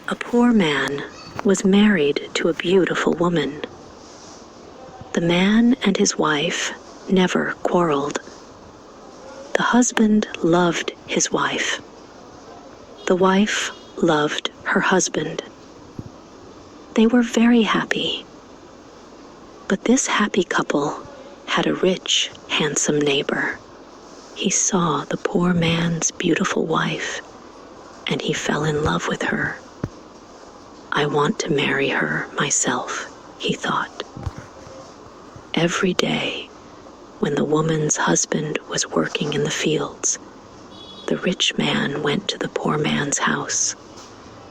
A poor man was married to a beautiful woman. The man and his wife never quarreled. The husband loved his wife. The wife loved her husband. They were very happy. But this happy couple had a rich, handsome neighbor. He saw the poor man's beautiful wife, and he fell in love with her. I want to marry her myself, he thought. Every day, when the woman's husband was working in the fields, the rich man went to the poor man's house.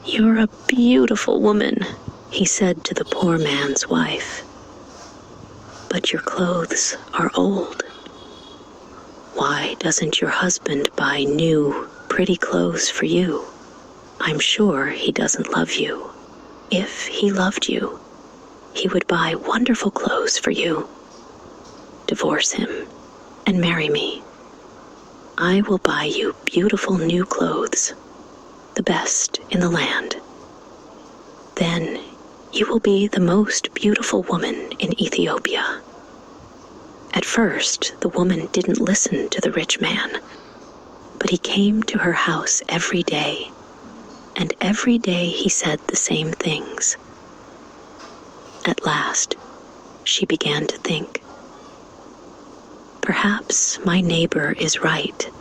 "You're a beautiful woman," he said to the poor man's wife. "But your clothes are old. Why doesn't your husband buy new, pretty clothes for you? I'm sure he doesn't love you. If he loved you, he would buy wonderful clothes for you. Divorce him and marry me. I will buy you beautiful new clothes, the best in the land. Then you will be the most beautiful woman in Ethiopia." At first, the woman didn't listen to the rich man, but he came to her house every day, and every day he said the same things. At last, she began to think, perhaps my neighbor is right.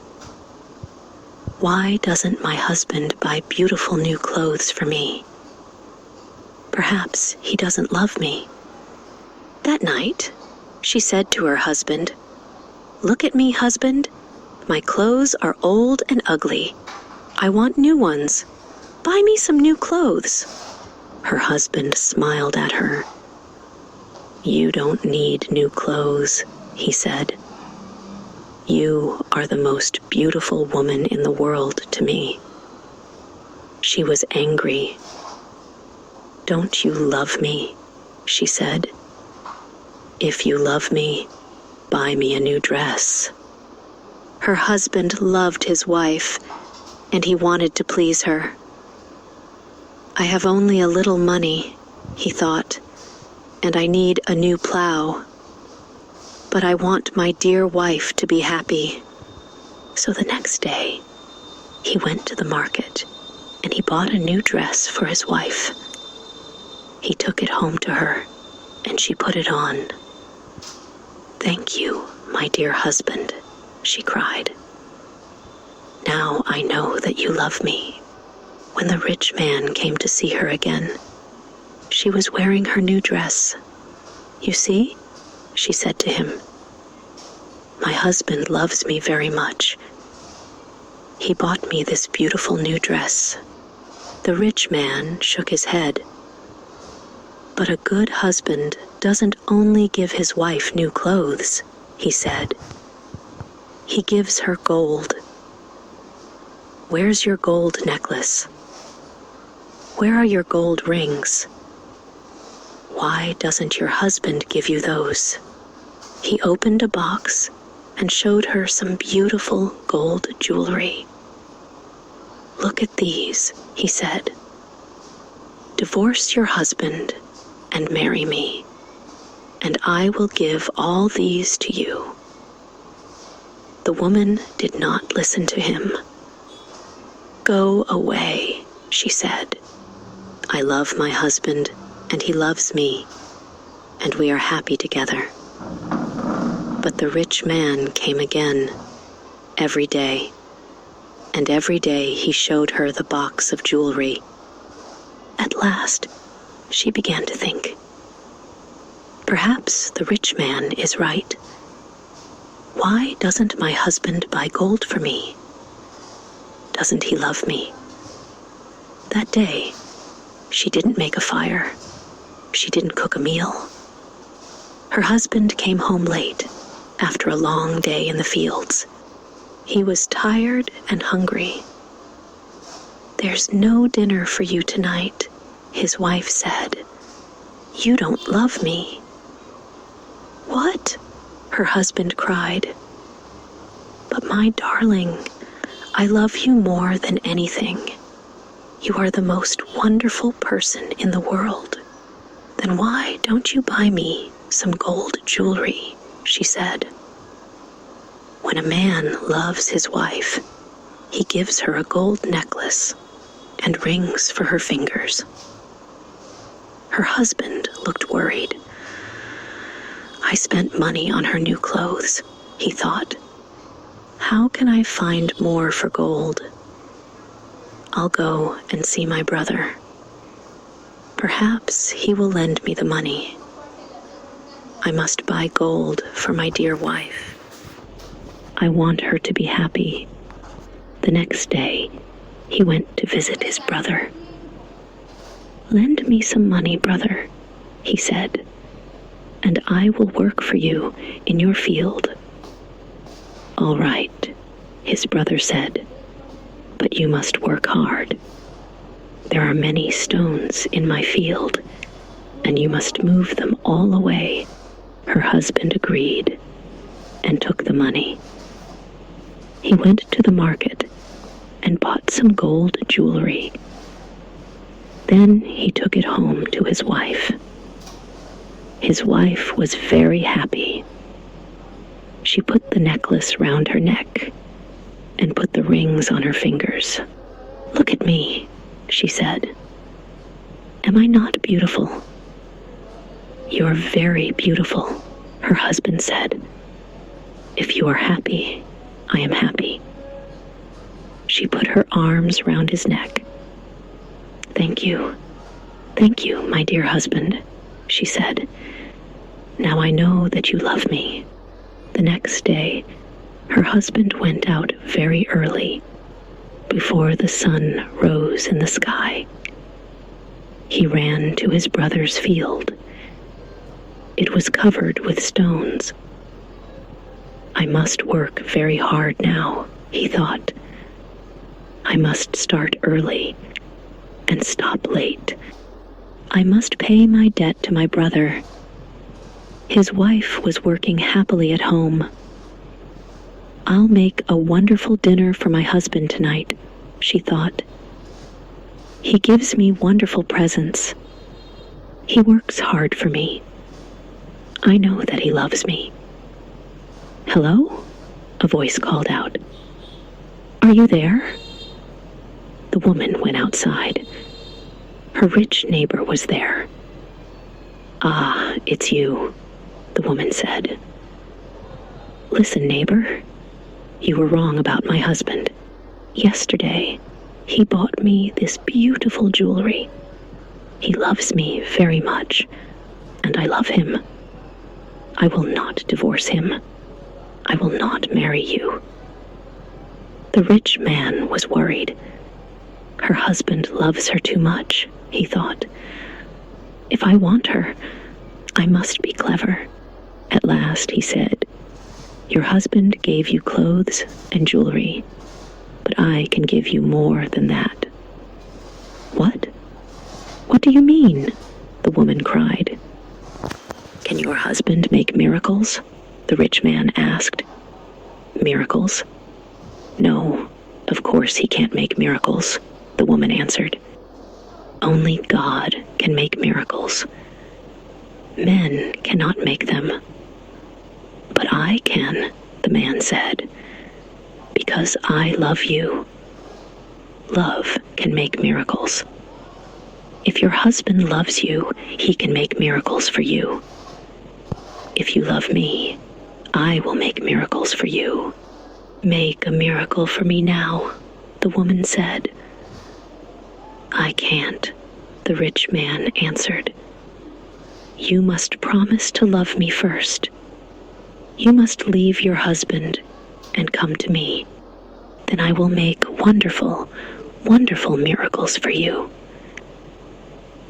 Why doesn't my husband buy beautiful new clothes for me? Perhaps he doesn't love me. That night, she said to her husband, "Look at me, husband. My clothes are old and ugly. I want new ones. Buy me some new clothes." Her husband smiled at her. "You don't need new clothes," he said. "You are the most beautiful woman in the world to me." She was angry. "Don't you love me?" she said. "If you love me, buy me a new dress." Her husband loved his wife, and he wanted to please her. "I have only a little money," he thought, "and I need a new plow. But I want my dear wife to be happy." So the next day, he went to the market, and he bought a new dress for his wife. He took it home to her, and she put it on. "Thank you, my dear husband," she cried. "Now I know that you love me." When the rich man came to see her again, she was wearing her new dress. "You see," she said to him, "my husband loves me very much. He bought me this beautiful new dress." The rich man shook his head. "But a good husband doesn't only give his wife new clothes," he said. "He gives her gold. Where's your gold necklace? Where are your gold rings? Why doesn't your husband give you those?" He opened a box and showed her some beautiful gold jewelry. "Look at these," he said. "Divorce your husband and marry me, and I will give all these to you." The woman did not listen to him. "Go away," she said. "I love my husband, and he loves me, and we are happy together." But the rich man came again, every day, and every day he showed her the box of jewelry. At last, she began to think, perhaps the rich man is right. Why doesn't my husband buy gold for me? Doesn't he love me? That day, she didn't make a fire. She didn't cook a meal. Her husband came home late, after a long day in the fields. He was tired and hungry. "There's no dinner for you tonight," his wife said. "You don't love me." "What?" her husband cried. "But my darling, I love you more than anything. You are the most wonderful person in the world. Then why don't you buy me some gold jewelry?" she said. When a man loves his wife, he gives her a gold necklace and rings for her fingers. Her husband looked worried. "I spent money on her new clothes," he thought. "How can I find more for gold? I'll go and see my brother. Perhaps he will lend me the money. I must buy gold for my dear wife. I want her to be happy." The next day, he went to visit his brother. "Lend me some money, brother," he said, "and I will work for you in your field." "All right," his brother said, "but you must work hard. There are many stones in my field, and you must move them all away." Her husband agreed and took the money. He went to the market and bought some gold jewelry. Then he took it home to his wife. His wife was very happy. She put the necklace round her neck and put the rings on her fingers. "Look at me," she said. "Am I not beautiful?" "You're very beautiful," her husband said. "If you are happy, I am happy." She put her arms round his neck. Thank you, my dear husband," she said. "Now I know that you love me." The next day, her husband went out very early, before the sun rose in the sky. He ran to his brother's field. It was covered with stones. "I must work very hard now," he thought. "I must start early and stop late. I must pay my debt to my brother." His wife was working happily at home. "I'll make a wonderful dinner for my husband tonight," she thought. "He gives me wonderful presents. He works hard for me. I know that he loves me." "Hello?" a voice called out. "Are you there?" The woman went outside. Her rich neighbor was there. "Ah, it's you," the woman said. "Listen, neighbor, you were wrong about my husband. Yesterday, he bought me this beautiful jewelry. He loves me very much, and I love him. I will not divorce him. I will not marry you." The rich man was worried. Her husband loves her too much, he thought. If I want her, I must be clever. At last he said, "Your husband gave you clothes and jewelry, but I can give you more than that." "What? What do you mean?" the woman cried. "Can your husband make miracles?" the rich man asked. "Miracles? No, of course he can't make miracles," the woman answered. "Only God can make miracles. Men cannot make them." "But I can," the man said, "because I love you. Love can make miracles. If your husband loves you, he can make miracles for you. If you love me, I will make miracles for you." "Make a miracle for me now," the woman said. "I can't," the rich man answered. "You must promise to love me first. You must leave your husband and come to me. Then I will make wonderful, wonderful miracles for you."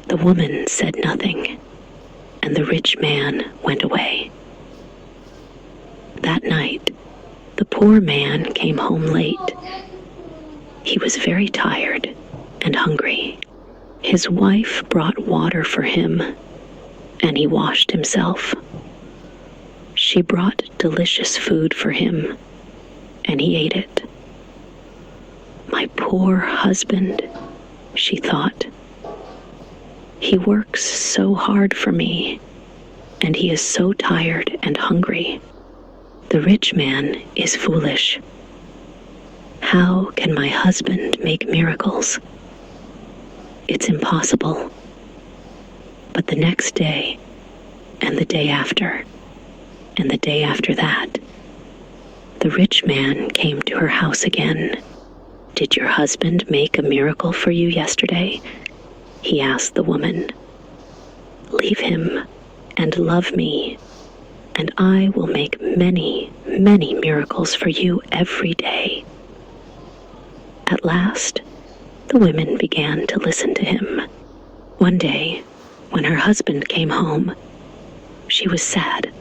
The woman said nothing, and the rich man went away. That night, the poor man came home late. He was very tired and hungry. His wife brought water for him, and he washed himself. She brought delicious food for him, and he ate it. "My poor husband," she thought. He works so hard for me, and he is so tired and hungry. The rich man is foolish. How can my husband make miracles? It's impossible. But the next day, and the day after, and the day after that, the rich man came to her house again. "Did your husband make a miracle for you yesterday?" he asked the woman. "Leave him and love me, and I will make many, many miracles for you every day." At last, the women began to listen to him. One day, when her husband came home, she was sad.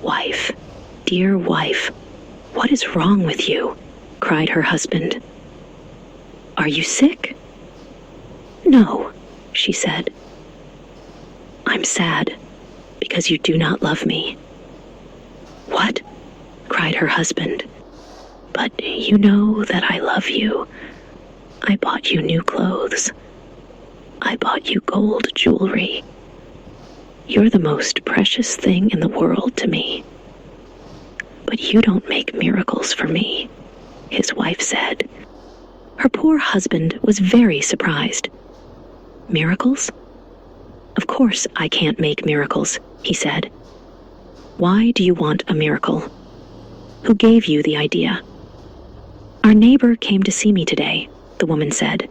"Wife, dear wife, what is wrong with you?" cried her husband. "Are you sick?" "No," she said. "I'm sad because you do not love me." "What?" cried her husband. "But you know that I love you. I bought you new clothes. I bought you gold jewelry. You're the most precious thing in the world to me. But you don't make miracles for me," his wife said. Her poor husband was very surprised. "Miracles? Of course I can't make miracles," he said. "Why do you want a miracle? Who gave you the idea?" "Our neighbor came to see me today," the woman said.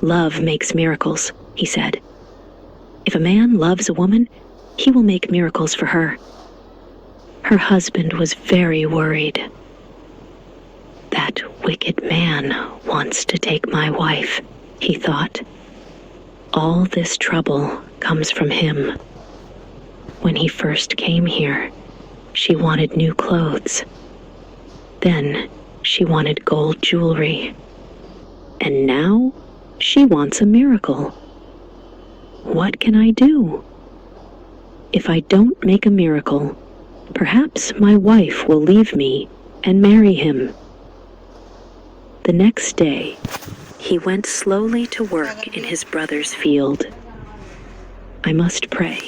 "Love makes miracles," he said. "If a man loves a woman, he will make miracles for her." Her husband was very worried. "That wicked man wants to take my wife," he thought. "All this trouble comes from him. When he first came here, she wanted new clothes. Then she wanted gold jewelry. And now she wants a miracle. What can I do? If I don't make a miracle, perhaps my wife will leave me and marry him." The next day, he went slowly to work in his brother's field. "I must pray,"